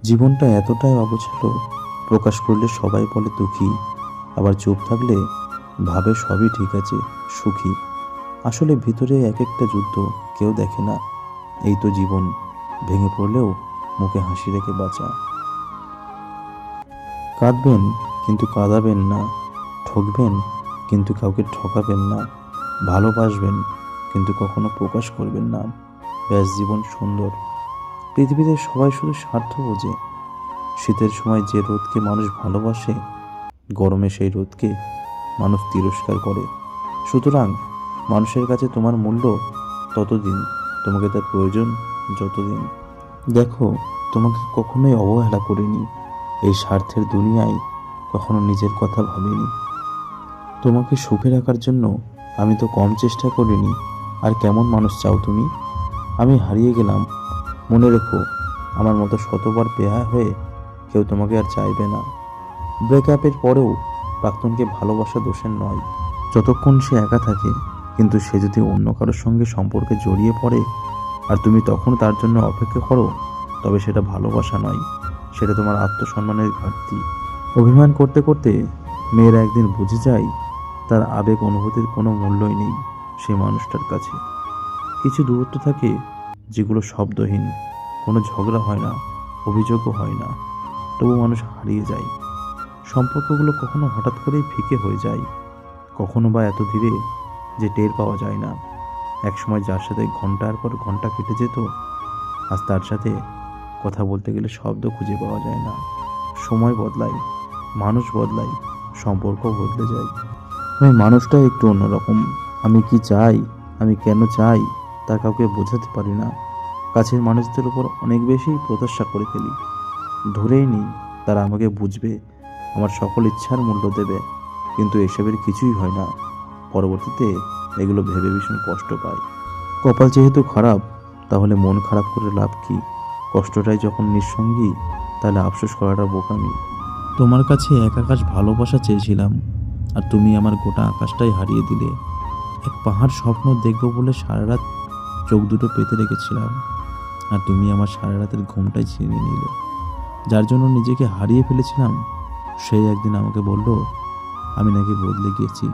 জীবনটা এতটাই অগোছালো, প্রকাশ করলে সবাই বলে দুঃখী, আবার চুপ থাকলে ভাবে সবই ঠিক আছে, সুখী। আসলে ভিতরে এক একটা যুদ্ধ কেউ দেখে না। এই তো জীবন, ভেঙে পড়লেও মুখে হাসি রেখে বাঁচা। কাঁদবেন কিন্তু কাঁদাবেন না, ঠকবেন কিন্তু কাউকে ঠকাবেন না, ভালোবাসবেন কিন্তু কখনো প্রকাশ করবেন না। ব্যাস, জীবন সুন্দর। পৃথিবীতে সবাই শুধু স্বার্থ বোঝে। শীতের সময় যে রোদকে মানুষ ভালোবাসে, গরমে সেই রোদকে মানুষ তিরস্কার করে। সুতরাং মানুষের কাছে তোমার মূল্য ততদিন, তোমাকে তার প্রয়োজন যতদিন। দেখো, তোমাকে কখনোই অবহেলা করিনি। এই স্বার্থের দুনিয়ায় কখনো নিজের কথা ভাবিনি। তোমাকে সুখে রাখার জন্য আমি তো কম চেষ্টা করিনি। আর কেমন মানুষ চাও তুমি? আমি হারিয়ে গেলাম, মনে রেখো, আমার মতো শতবার বেহায়া হয়ে কেউ তোমাকে আর চাইবে না। ব্রেকআপের পরেও প্রাক্তনকে ভালোবাসা দোষের নয়, যতক্ষণ সে একা থাকে। কিন্তু সে যদি অন্য কারোর সঙ্গে সম্পর্কে জড়িয়ে পড়ে আর তুমি তখন তার জন্য অপেক্ষা করো, তবে সেটা ভালোবাসা নয়, সেটা তোমার আত্মসম্মানের ঘাটতি। অভিমান করতে করতে মেয়েরা একদিন বুঝে যায় তার আবেগ অনুভূতির কোনো মূল্যই নেই সেই মানুষটার কাছে। কিছু দূরত্ব থাকে যেগুলো শব্দহীন, কোনো ঝগড়া হয় না, অভিযোগও হয় না, তবু মানুষ হারিয়ে যায়। সম্পর্কগুলো কখনো হঠাৎ করেই ফিকে হয়ে যায়, কখনো বা এত ধীরে যে টের পাওয়া যায় না। একসময় যার সাথে ঘন্টার পর ঘন্টা কেটে যেত, আজ তার সাথে কথা বলতে গেলে শব্দ খুঁজে পাওয়া যায় না। সময় বদলায়, মানুষ বদলায়, সম্পর্ক বদলে যায়। আমি মানুষটা একটু অন্যরকম। আমি কি চাই, আমি কেন চাই, তা কাউকে বোঝাতে পারি না। কাছের মানুষদের উপর অনেক বেশি প্রত্যাশা করে ফেলি। ধরেই নিই তারা আমাকে বুঝবে, আমার সকল ইচ্ছার মূল্য দেবে। কিন্তু এসবের কিছুই হয় না। পরবর্তীতে এগুলো ভেবে ভীষণ কষ্ট পাই। কপাল যেহেতু খারাপ, তাহলে মন খারাপ করে লাভ কি? কষ্টটাই যখন নিঃসঙ্গী, তাহলে আফসোস করাটা বোকামি। তোমার কাছে এক আকাশ ভালোবাসা চেয়েছিলাম, আর তুমি আমার গোটা আকাশটাই হারিয়ে দিলে। এক পাহাড় স্বপ্ন দেখব বলে সারা রাত চোখ দুটো পেতে রেখেছিলাম, আর তুমি আমার সারা রাতের ঘুমটাই ছিনিয়ে নিলে। যার জন্য নিজেকে হারিয়ে ফেলেছিলাম, সেই একদিন আমাকে বলল আমি নাকি বদলে গিয়েছি।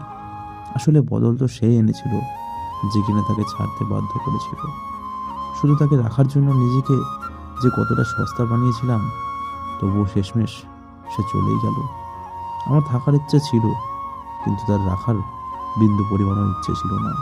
আসলে বদল তো সে এনেছিল, যে কিনা তাকে ছাড়তে বাধ্য করেছিল। শুধু তাকে রাখার জন্য নিজেকে যে কতটা সস্তা বানিয়েছিলাম, তবুও শেষমেশ সে চলেই গেল। আমার থাকার ইচ্ছে ছিল, কিন্তু তার রাখার বিন্দু পরিমাণও ইচ্ছে ছিল না।